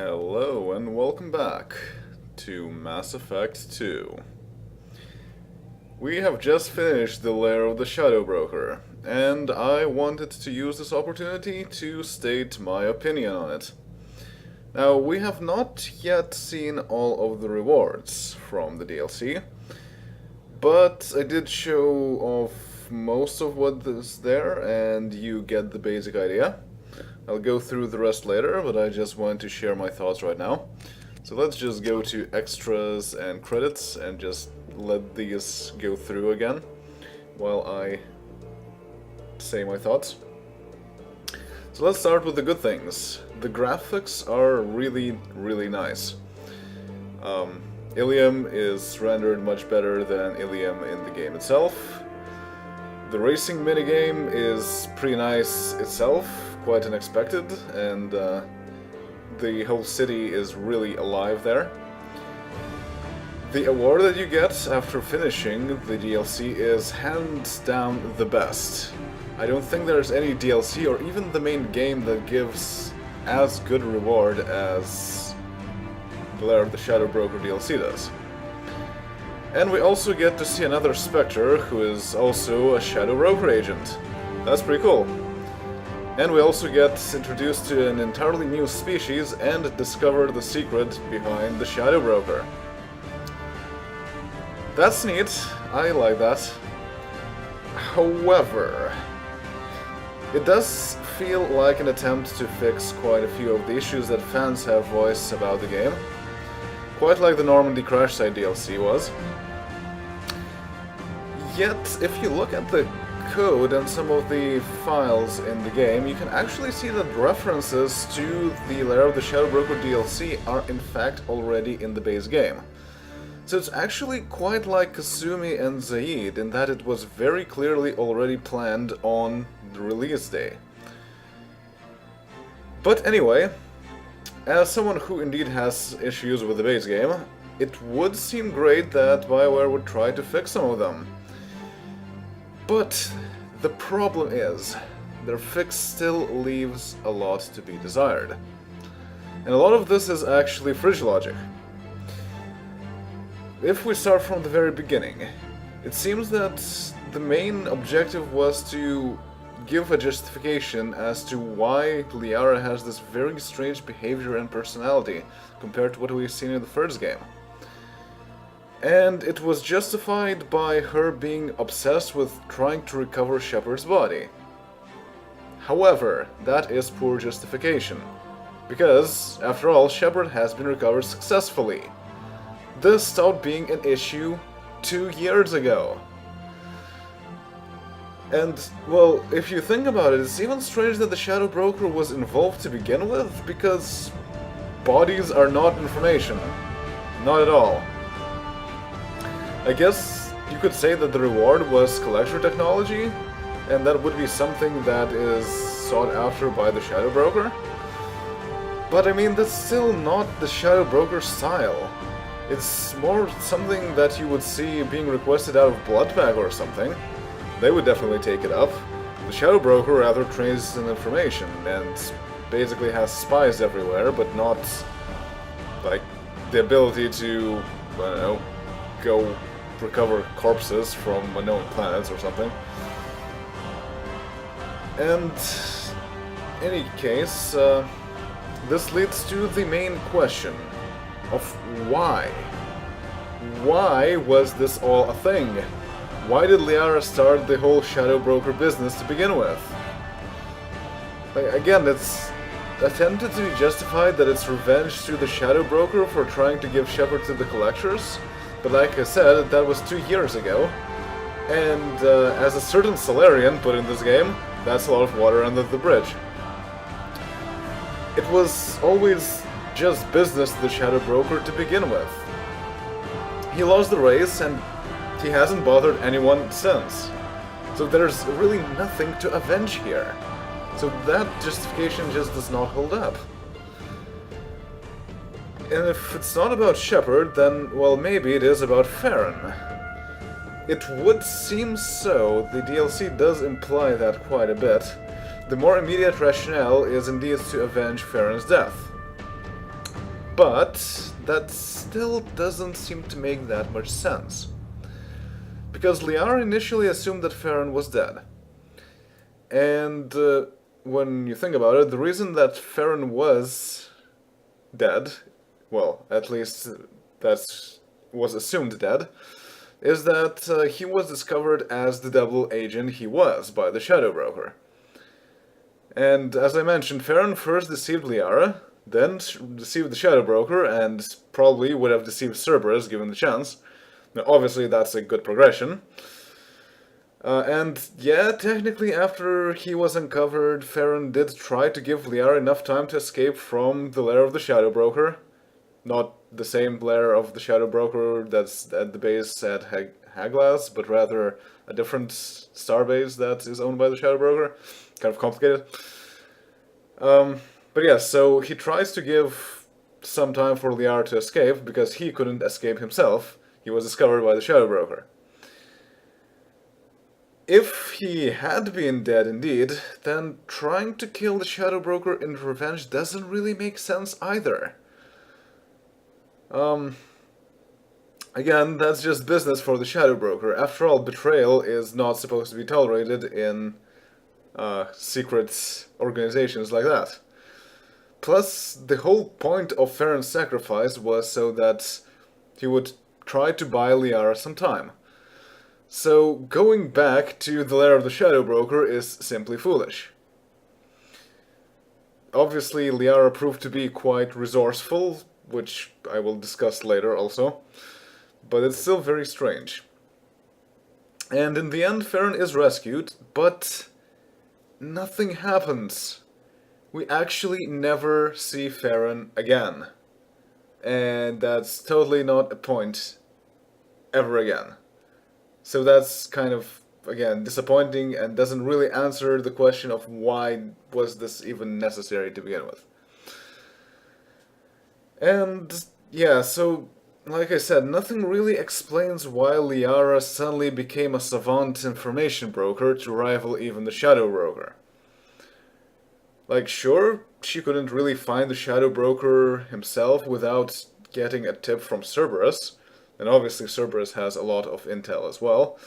Hello and welcome back to Mass Effect 2. We have just finished the lair of the Shadow Broker, and I wanted to use this opportunity to state my opinion on it. Now, we have not yet seen all of the rewards from the DLC, but I did show off most of what is there, and you get the basic idea. I'll go through the rest later, but I just wanted to share my thoughts right now. So let's just go to extras and credits and just let these go through again while I say my thoughts. So let's start with the good things. The graphics are really nice. Ilium is rendered much better than Ilium in the game itself. The racing minigame is pretty nice itself, quite unexpected, and the whole city is really alive there. The award that you get after finishing the DLC is hands down the best. I don't think there's any DLC or even the main game that gives as good reward as the Lair of the Shadow Broker DLC does. And we also get to see another Spectre, who is also a Shadow Broker agent. That's pretty cool. And we also get introduced to an entirely new species and discover the secret behind the Shadow Broker. That's neat, I like that. However, it does feel like an attempt to fix quite a few of the issues that fans have voiced about the game. Quite like the Normandy Crash Site DLC was. Yet, if you look at the code and some of the files in the game, you can actually see that references to the Lair of the Shadow Broker DLC are in fact already in the base game. So it's actually quite like Kasumi and Zaid in that it was very clearly already planned on the release day. But anyway, as someone who indeed has issues with the base game, it would seem great that Bioware would try to fix some of them. But the problem is, their fix still leaves a lot to be desired. And a lot of this is actually fridge logic. If we start from the very beginning, it seems that the main objective was to give a justification as to why Liara has this very strange behavior and personality compared to what we've seen in the first game. And it was justified by her being obsessed with trying to recover Shepard's body. However, that is poor justification, because, after all, Shepard has been recovered successfully. This stopped being an issue 2 years ago. And, well, if you think about it, it's even strange that the Shadow Broker was involved to begin with, because bodies are not information. Not at all. I guess you could say that the reward was collector technology, and that would be something that is sought after by the Shadow Broker. But I mean, that's still not the Shadow Broker style. It's more something that you would see being requested out of Bloodbag or something. They would definitely take it up. The Shadow Broker rather trades in information and basically has spies everywhere, but not, like, the ability to, I don't know, go recover corpses from unknown planets or something. And in any case, this leads to the main question of why. Why was this all a thing? Why did Liara start the whole Shadow Broker business to begin with? Again, it's attempted to be justified that it's revenge to the Shadow Broker for trying to give Shepard to the Collectors. But like I said, that was 2 years ago, and as a certain Solarian put in this game, that's a lot of water under the bridge. It was always just business to the Shadow Broker to begin with. He lost the race, and he hasn't bothered anyone since. So there's really nothing to avenge here. So that justification just does not hold up. And if it's not about Shepard, then, well, maybe it is about Farron. It would seem so. The DLC does imply that quite a bit. The more immediate rationale is indeed to avenge Farron's death. But that still doesn't seem to make that much sense. Because Liara initially assumed that Farron was dead. And when you think about it, the reason that Farron was dead, well, at least that was assumed dead, is that he was discovered as the double agent he was by the Shadow Broker. And as I mentioned, Farron first deceived Liara, then deceived the Shadow Broker, and probably would have deceived Cerberus given the chance. Now, obviously, that's a good progression. And yeah, technically, after he was uncovered, Farron did try to give Liara enough time to escape from the lair of the Shadow Broker. Not the same lair of the Shadow Broker that's at the base at Haglas, but rather a different starbase that is owned by the Shadow Broker. Kind of complicated. But yeah, so he tries to give some time for Liara to escape, because he couldn't escape himself. He was discovered by the Shadow Broker. If he had been dead indeed, then trying to kill the Shadow Broker in revenge doesn't really make sense either. Again, that's just business for the Shadow Broker. After all, betrayal is not supposed to be tolerated in secret organizations like that. Plus, the whole point of Farron's sacrifice was so that he would try to buy Liara some time. So, going back to the lair of the Shadow Broker is simply foolish. Obviously, Liara proved to be quite resourceful, which I will discuss later also, but it's still very strange. And in the end, Farron is rescued, but nothing happens. We actually never see Farron again. And that's totally not a point ever again. So that's kind of, again, disappointing and doesn't really answer the question of why was this even necessary to begin with. And yeah, so like I said, nothing really explains why Liara suddenly became a savant information broker to rival even the Shadow Broker. Like, sure, she couldn't really find the Shadow Broker himself without getting a tip from Cerberus, and obviously Cerberus has a lot of intel as well.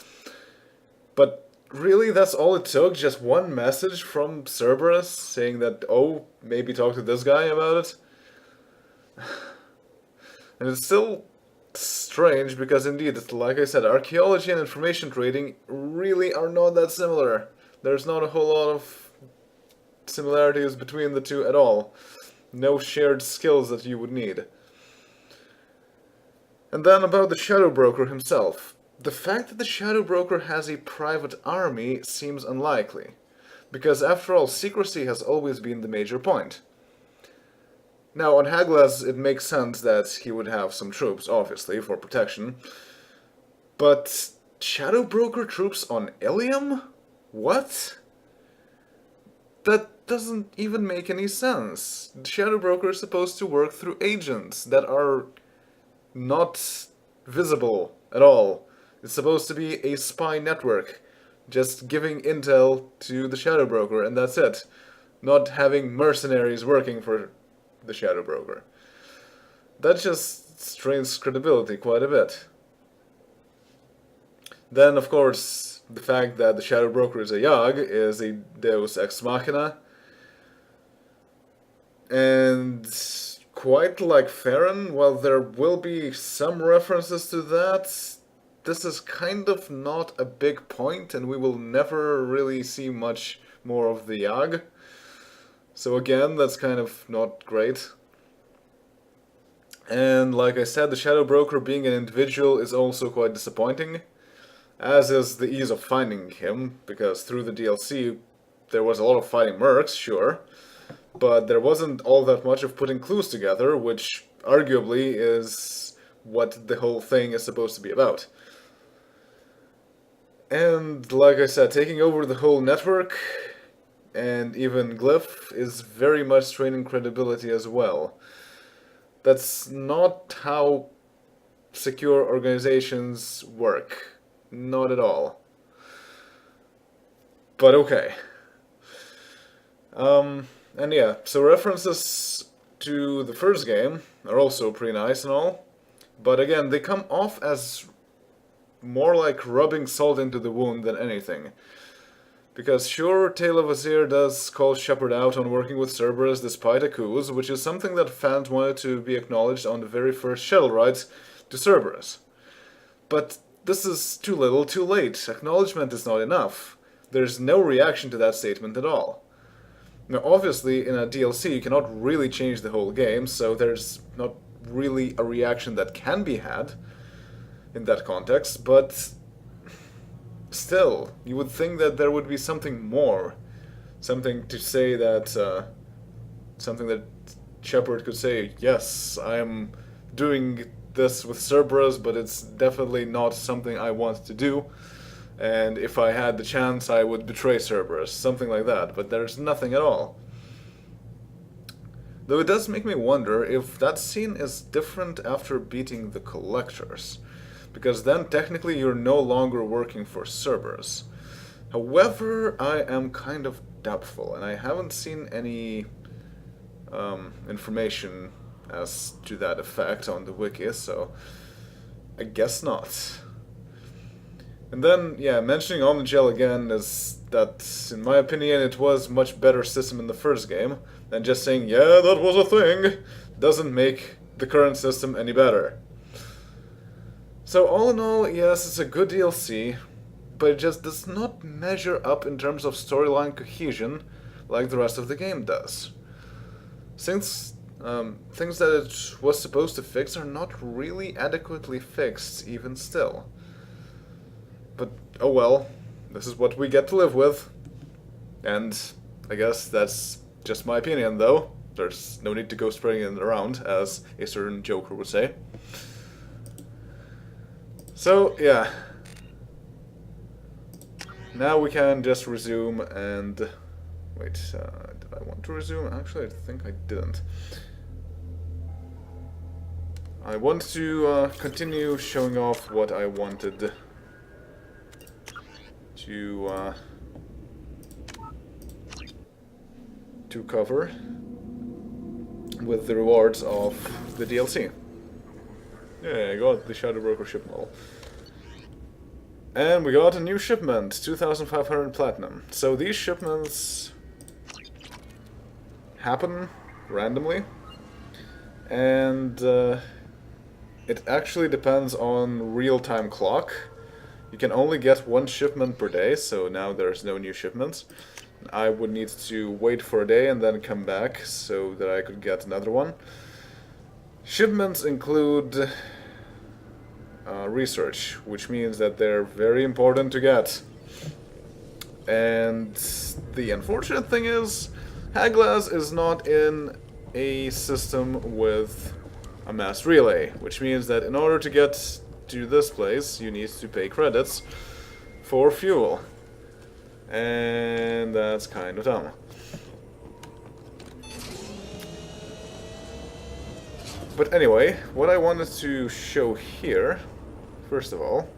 But really, that's all it took? Just one message from Cerberus saying that, oh, maybe talk to this guy about it? And it's still strange because indeed, like I said, archaeology and information trading really are not that similar. There's not a whole lot of similarities between the two at all. No shared skills that you would need. And then about the Shadow Broker himself. The fact that the Shadow Broker has a private army seems unlikely, because after all, secrecy has always been the major point. Now, on Haglas, it makes sense that he would have some troops, obviously, for protection. But Shadow Broker troops on Ilium? What? That doesn't even make any sense. The Shadow Broker is supposed to work through agents that are not visible at all. It's supposed to be a spy network, just giving intel to the Shadow Broker, and that's it. Not having mercenaries working for the Shadow Broker. That just strains credibility quite a bit. Then, of course, the fact that the Shadow Broker is a Yag is a Deus Ex Machina. And quite like Farron, while there will be some references to that, this is kind of not a big point, and we will never really see much more of the Yag. So again, that's kind of not great. And like I said, the Shadow Broker being an individual is also quite disappointing, as is the ease of finding him, because through the DLC there was a lot of fighting mercs, sure, but there wasn't all that much of putting clues together, which arguably is what the whole thing is supposed to be about. And like I said, taking over the whole network and even Glyph is very much straining credibility as well. That's not how secure organizations work. Not at all. But okay. And yeah, so references to the first game are also pretty nice and all, but again, they come off as more like rubbing salt into the wound than anything. Because sure, Tale of Azir does call Shepard out on working with Cerberus despite Akuz, which is something that fans wanted to be acknowledged on the very first shuttle rides to Cerberus. But this is too little, too late. Acknowledgement is not enough. There's no reaction to that statement at all. Now, obviously, in a DLC, you cannot really change the whole game, so there's not really a reaction that can be had in that context, but still, you would think that there would be something more. Something to say that, something that Shepard could say, yes, I'm doing this with Cerberus, but it's definitely not something I want to do. And if I had the chance, I would betray Cerberus. Something like that, but there's nothing at all. Though it does make me wonder if that scene is different after beating the Collectors. Because then technically you're no longer working for Cerberus. However, I am kind of doubtful, and I haven't seen any information as to that effect on the wiki, so I guess not. And then, yeah, mentioning Omnigel again is that, in my opinion, it was much better system in the first game, than just saying, yeah, that was a thing, doesn't make the current system any better. So all in all, yes, it's a good DLC, but it just does not measure up in terms of storyline cohesion like the rest of the game does. Since things that it was supposed to fix are not really adequately fixed, even still. But, oh well, this is what we get to live with. And I guess that's just my opinion, though. There's no need to go spreading it around, as a certain joker would say. So, yeah. Now we can just resume and... Wait, did I want to resume? Actually, I think I didn't. I want to continue showing off what I wanted to cover with the rewards of the DLC. Yeah, I got the Shadow Broker ship model. And we got a new shipment, 2,500 platinum. So these shipments happen randomly, and it actually depends on real-time clock. You can only get one shipment per day, so now there's no new shipments. I would need to wait for a day and then come back so that I could get another one. Shipments include research, which means that they're very important to get. And the unfortunate thing is, Haglas is not in a system with a mass relay, which means that in order to get to this place, you need to pay credits for fuel. And that's kind of dumb. But anyway, what I wanted to show here, first of all...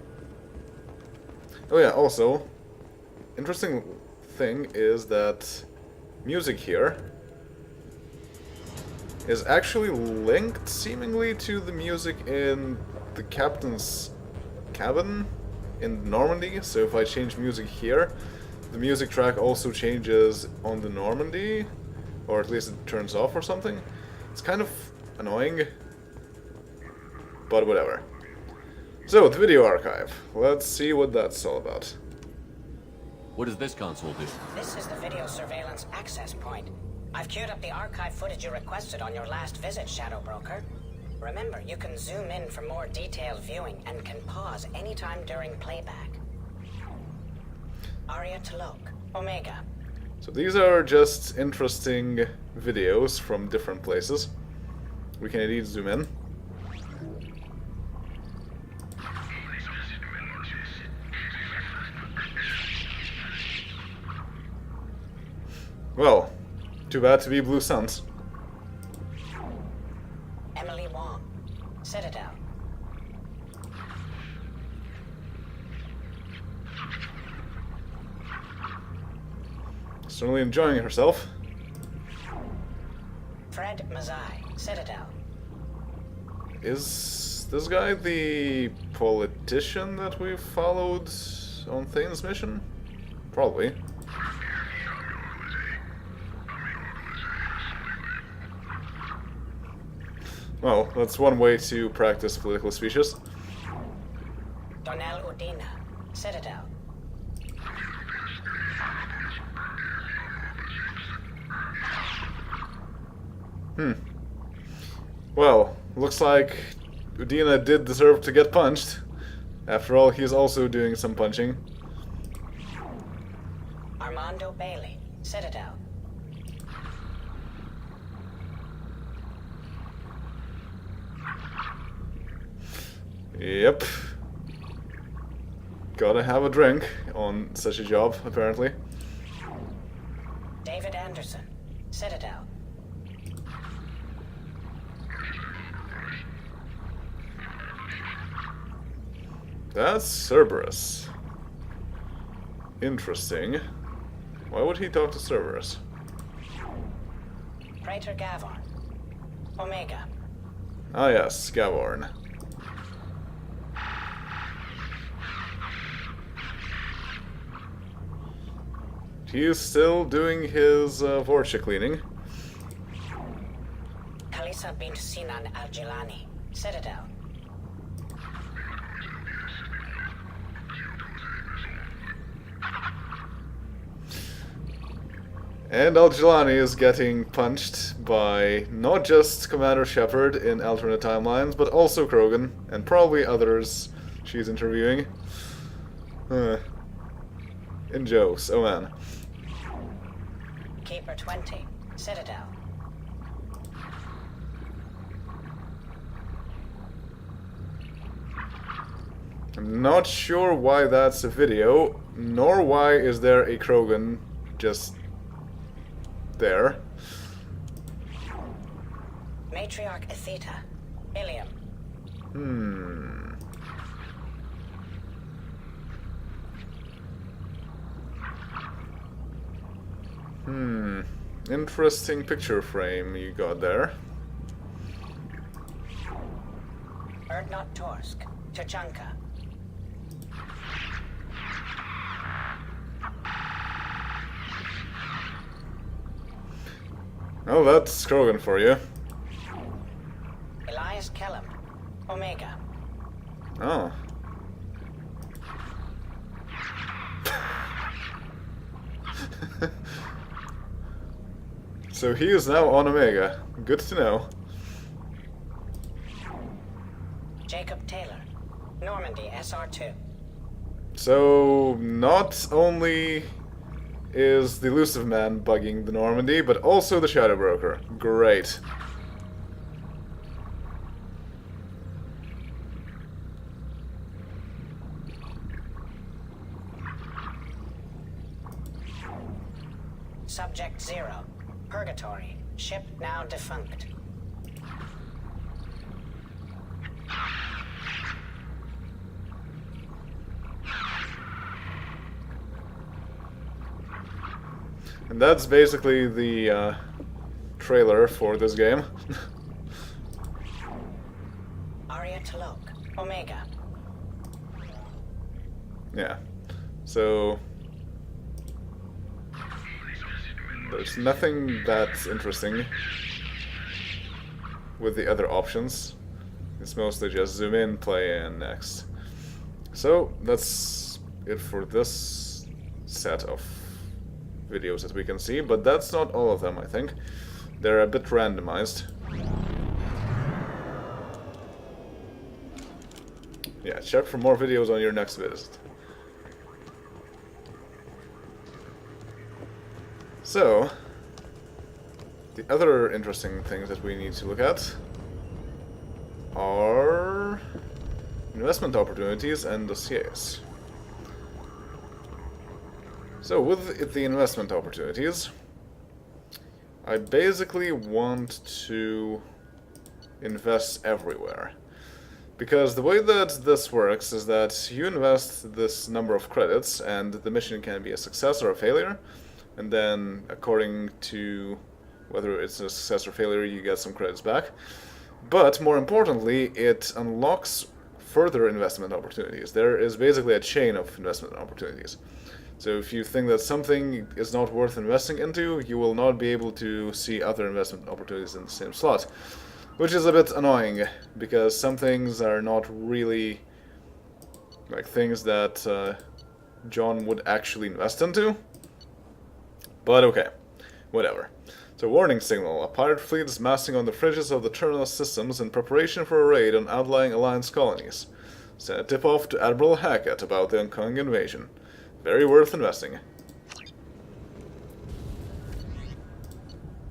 Oh yeah, also, interesting thing is that music here is actually linked, seemingly, to the music in the captain's cabin in Normandy. So if I change music here, the music track also changes on the Normandy, or at least it turns off or something. It's kind of annoying, but whatever. So, the video archive. Let's see what that's all about. What does this console do? This is the video surveillance access point. I've queued up the archive footage you requested on your last visit, Shadow Broker. Remember, you can zoom in for more detailed viewing and can pause anytime during playback. Aria Talok, Omega. So these are just interesting videos from different places. We can indeed zoom in. Well, too bad to be Blue Suns. Emily Wong, Citadel. Certainly enjoying herself. Fred Mazzei, Citadel. Is this guy the politician that we followed on Thane's mission? Probably. Well, that's one way to practice political speeches. Donnell Udina, Citadel. Well, looks like Udina did deserve to get punched. After all, he's also doing some punching. Armando Bailey, Citadel. Yep. Gotta have a drink on such a job, apparently. David Anderson, Citadel. That's Cerberus. Interesting. Why would he talk to Cerberus? Praetor Gavorn, Omega. Ah yes, Gavorn. He's still doing his Vorcha cleaning. Kalisa bint Sinan al-Jilani, Citadel. And Al-Jilani is getting punched by not just Commander Shepard in alternate timelines, but also Krogan, and probably others she's interviewing. In jokes, oh man. Keeper 20, Citadel. I'm not sure why that's a video, nor why is there a Krogan just there. Matriarch Atheta, Ilium. Interesting picture frame you got there. Erdnot Torsk, Tachanka. Oh, that's Krogan for you. Elias Kellum, Omega. Oh. So he is now on Omega. Good to know. Jacob Taylor, Normandy SR2. So not only is the Elusive Man bugging the Normandy, but also the Shadow Broker. Great. Subject 0, Purgatory, ship now defunct. And that's basically the trailer for this game. Arya Talok, Omega. Yeah. So there's nothing that's interesting with the other options. It's mostly just zoom in, play, and next. So that's it for this set of videos that we can see, but that's not all of them, I think. They're a bit randomized. Yeah, check for more videos on your next visit. So, the other interesting things that we need to look at are investment opportunities and dossiers. So, with the investment opportunities, I basically want to invest everywhere. Because the way that this works is that you invest this number of credits, and the mission can be a success or a failure. And then, according to Whether it's a success or failure, you get some credits back. But more importantly, it unlocks further investment opportunities. There is basically a chain of investment opportunities. So if you think that something is not worth investing into, you will not be able to see other investment opportunities in the same slot. Which is a bit annoying, because some things are not really like things that John would actually invest into. But okay, whatever. So, warning signal. A pirate fleet is massing on the fringes of the Terminus Systems in preparation for a raid on outlying Alliance colonies. Send a tip-off to Admiral Hackett about the oncoming invasion. Very worth investing.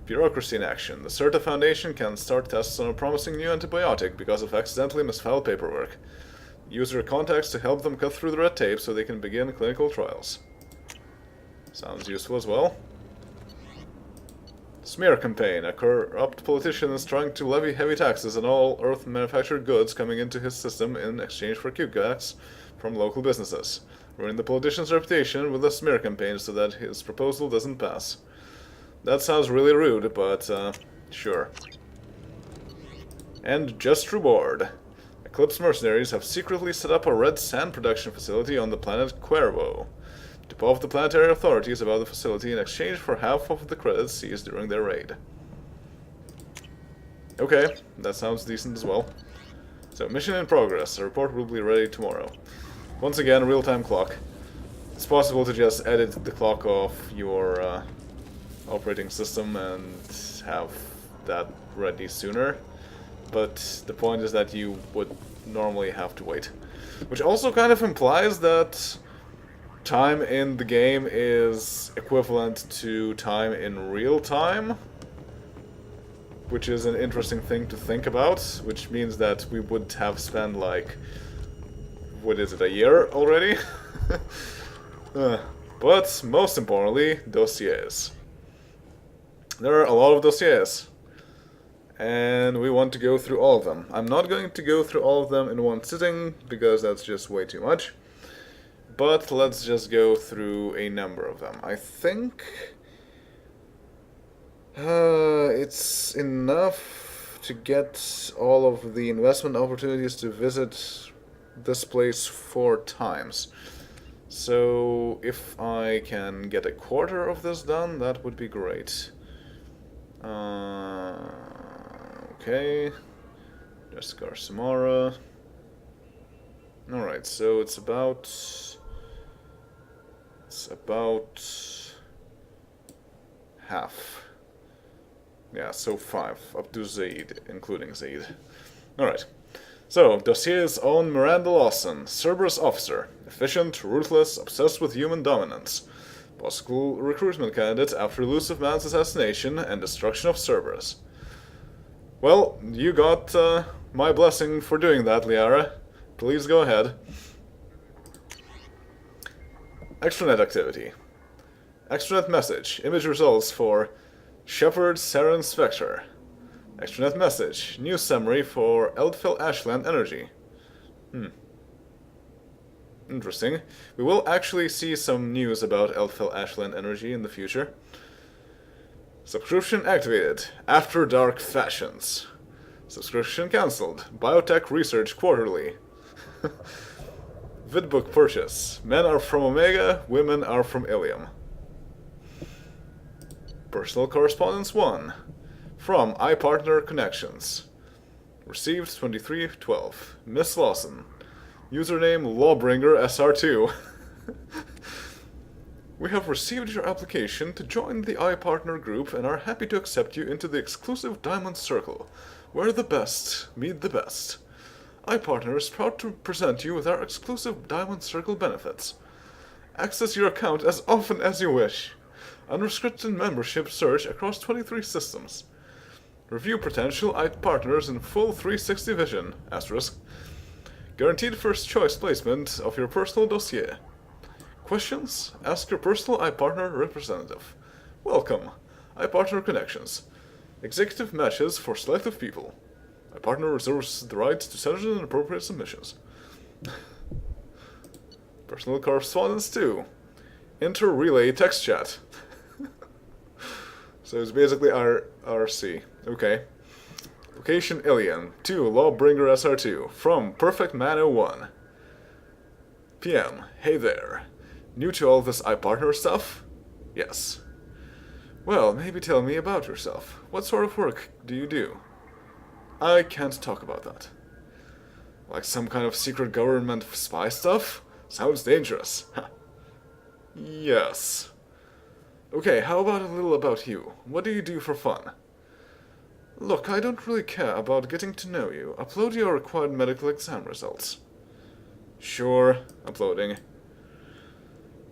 Bureaucracy in action. The CERTA Foundation can start tests on a promising new antibiotic because of accidentally misfiled paperwork. Use your contacts to help them cut through the red tape so they can begin clinical trials. Sounds useful as well. Smear campaign. A corrupt politician is trying to levy heavy taxes on all Earth-manufactured goods coming into his system in exchange for kickbacks from local businesses. Ruining the politician's reputation with a smear campaign so that his proposal doesn't pass. That sounds really rude, but sure. And just reward. Eclipse mercenaries have secretly set up a red sand production facility on the planet Cuervo. Tip off the planetary authorities about the facility in exchange for half of the credits seized during their raid. Okay, that sounds decent as well. So, mission in progress. The report will be ready tomorrow. Once again, real-time clock. It's possible to just edit the clock off your operating system and have that ready sooner. But the point is that you would normally have to wait. Which also kind of implies that time in the game is equivalent to time in real time, which is an interesting thing to think about, which means that we would have spent like, what is it, a year already? But most importantly, dossiers. There are a lot of dossiers, and we want to go through all of them. I'm not going to go through all of them in one sitting, because that's just way too much. But let's just go through a number of them. I think it's enough to get all of the investment opportunities to visit this place 4 times. So if I can get a quarter of this done, that would be great. Okay. Jaskar Samara. Alright, so it's about half. Yeah, so 5, up to Zaid, including Zaid. Alright. So, dossiers on Miranda Lawson, Cerberus officer, efficient, ruthless, obsessed with human dominance. Possible recruitment candidate after elusive man's assassination and destruction of Cerberus. Well, you got my blessing for doing that, Liara. Please go ahead. Extranet activity. Extranet message. Image results for Shepard Saren Spectre. Extranet message. News summary for Eldfell Ashland Energy. Interesting. We will actually see some news about Eldfell Ashland Energy in the future. Subscription activated. After Dark Fashions. Subscription cancelled. Biotech Research Quarterly. Vidbook purchase. Men are from Omega, women are from Ilium. Personal correspondence 1. From iPartner Connections. Received 2312. Miss Lawson. Username Lawbringer SR2. We have received your application to join the iPartner group and are happy to accept you into the exclusive Diamond Circle, where the best meet the best. iPartner is proud to present you with our exclusive Diamond Circle benefits. Access your account as often as you wish. Unrestricted membership search across 23 systems. Review potential iPartners in full 360 vision, asterisk. Guaranteed first choice placement of your personal dossier. Questions? Ask your personal iPartner representative. Welcome. iPartner Connections. Executive matches for selective people. iPartner reserves the right to send in appropriate submissions. Personal correspondence 2. Inter-relay text chat. So it's basically our RC. Okay. Location Alien. 2, Lawbringer SR2. From Perfect Man 01. PM. Hey there. New to all this iPartner stuff? Yes. Well, maybe tell me about yourself. What sort of work do you do? I can't talk about that. Like some kind of secret government spy stuff? Sounds dangerous. Yes. Okay, how about a little about you? What do you do for fun? Look, I don't really care about getting to know you. Upload your required medical exam results. Sure, uploading.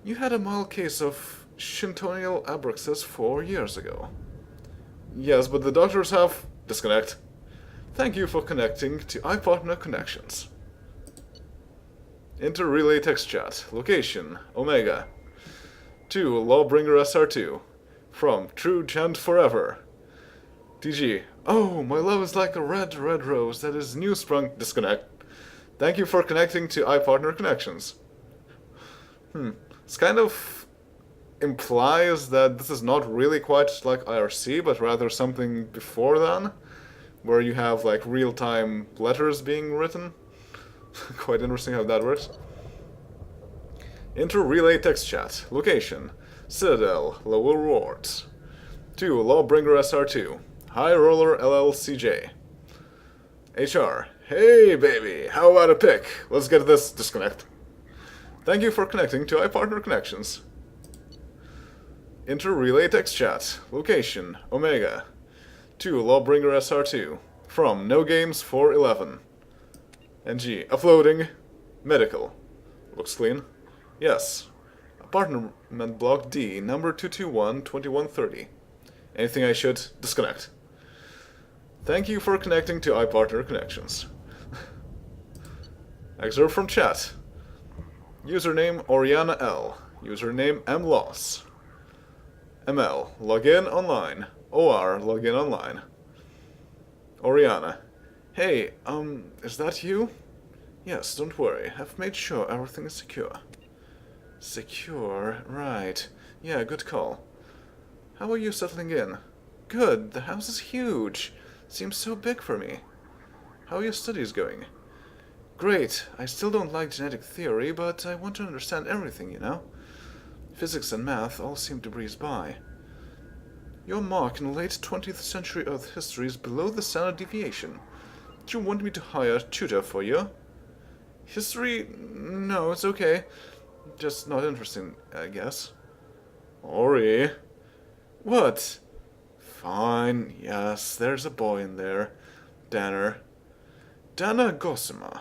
You had a mild case of Shintonal abraxas 4 years ago. Yes, but the doctors have... Disconnect. Thank you for connecting to iPartner Connections. Enter relay text chat. Location, Omega. 2, Lawbringer SR2. From True Gent Forever. TG. Oh, my love is like a red, red rose that is new sprung. Disconnect. Thank you for connecting to iPartner Connections. This kind of implies that this is not really quite like IRC, but rather something before then, where you have like real-time letters being written. Quite interesting how that works. Enter relay text chat. Location, Citadel, Lower Wards. 2, Lawbringer SR2. High Roller LLCJ. HR. Hey baby, how about a pic? Let's get this. Disconnect. Thank you for connecting to iPartner Connections. Enter relay text chat. Location, Omega. 2, Lawbringer SR2. From No Games 411. NG. Uploading. Medical. Looks clean. Yes. Apartment block D, number 221-2130. Anything I should? Disconnect. Thank you for connecting to iPartner Connections. Excerpt from chat. Username Oriana L. Username mloss. ML. Login online. OR. Login online. Oriana. Hey, is that you? Yes, don't worry. I've made sure everything is secure. Secure, right. Yeah, good call. How are you settling in? Good, the house is huge. Seems so big for me. How are your studies going? Great, I still don't like genetic theory, but I want to understand everything, you know? Physics and math all seem to breeze by. Your mark in late 20th century Earth history is below the standard deviation. Do you want me to hire a tutor for you? History? No, it's okay. Just not interesting, I guess. Ori? What? Fine, yes, there's a boy in there. Danner. Dana Gossamer.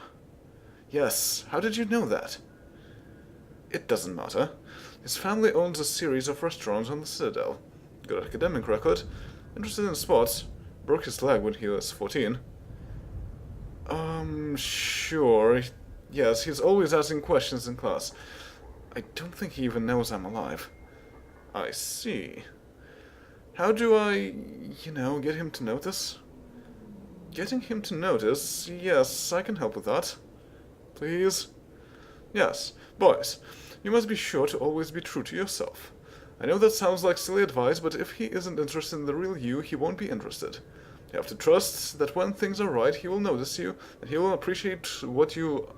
Yes, how did you know that? It doesn't matter. His family owns a series of restaurants on the Citadel. Good academic record. Interested in sports. Broke his leg when he was 14. Sure. Yes, he's always asking questions in class. I don't think he even knows I'm alive. I see. How do I, get him to notice? Getting him to notice? Yes, I can help with that. Please? Yes. Boys, you must be sure to always be true to yourself. I know that sounds like silly advice, but if he isn't interested in the real you, he won't be interested. You have to trust that when things are right, he will notice you, and he will appreciate what you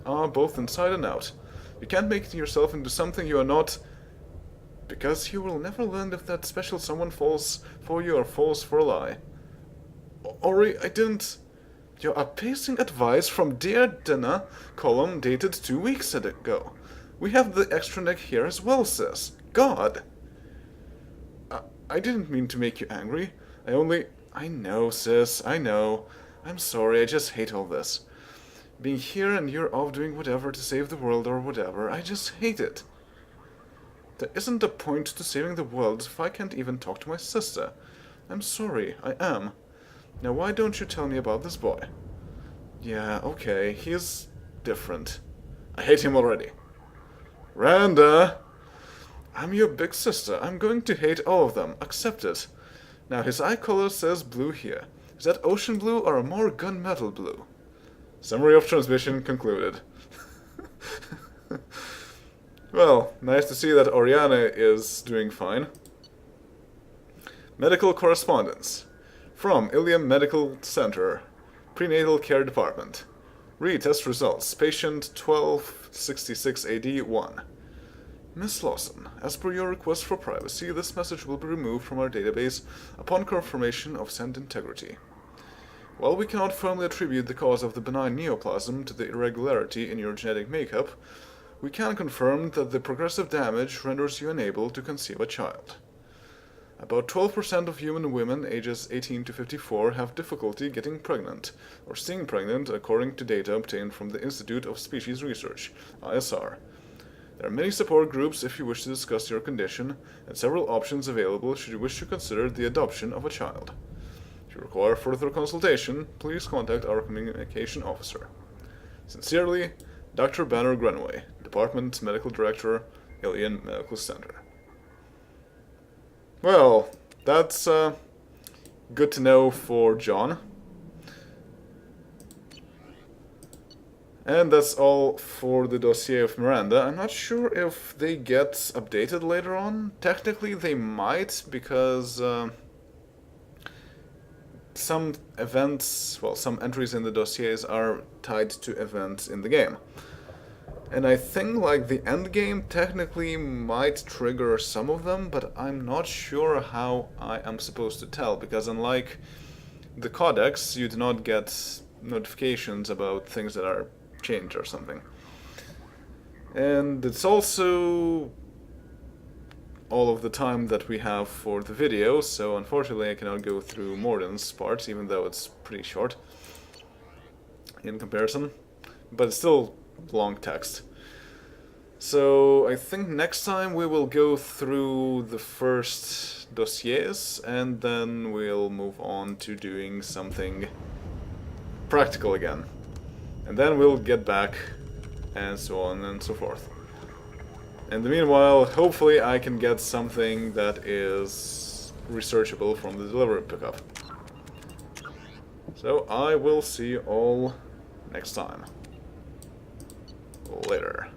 are both inside and out. You can't make yourself into something you are not, because you will never learn if that special someone falls for you or falls for a lie. Ori, I didn't... You are pasting advice from Dear Dinner column dated 2 weeks ago. We have the extra neck here as well, sis. God! I didn't mean to make you angry. I know, sis, I know. I'm sorry, I just hate all this. Being here and you're off doing whatever to save the world or whatever, I just hate it. There isn't a point to saving the world if I can't even talk to my sister. I'm sorry, I am. Now why don't you tell me about this boy? Yeah, okay, he's different. I hate him already. Randa! I'm your big sister. I'm going to hate all of them. Accept it. Now his eye color says blue here. Is that ocean blue or a more gunmetal blue? Summary of transmission concluded. Well, nice to see that Oriana is doing fine. Medical correspondence. From Ilium Medical Center, Prenatal Care Department. Retest results. Patient 1266 AD 1. Miss Lawson, as per your request for privacy, this message will be removed from our database upon confirmation of send integrity. While we cannot firmly attribute the cause of the benign neoplasm to the irregularity in your genetic makeup, we can confirm that the progressive damage renders you unable to conceive a child. About 12% of human women ages 18 to 54 have difficulty getting pregnant, or staying pregnant according to data obtained from the Institute of Species Research, ISR. There are many support groups if you wish to discuss your condition, and several options available should you wish to consider the adoption of a child. If you require further consultation, please contact our communication officer. Sincerely, Dr. Banner Grenway, Department Medical Director, Alien Medical Center. Well, that's good to know for John. And that's all for the dossier of Miranda. I'm not sure if they get updated later on. Technically they might, because some events, well, some entries in the dossiers are tied to events in the game. And I think, like, the end game technically might trigger some of them, but I'm not sure how I am supposed to tell, because unlike the Codex, you do not get notifications about things that are changed or something. And it's also all of the time that we have for the video, so unfortunately I cannot go through Morden's part, even though it's pretty short in comparison, but it's still long text. So I think next time we will go through the first dossiers, and then we'll move on to doing something practical again. And then we'll get back, and so on and so forth. In the meanwhile, hopefully I can get something that is researchable from the delivery pickup. So I will see you all next time. Later.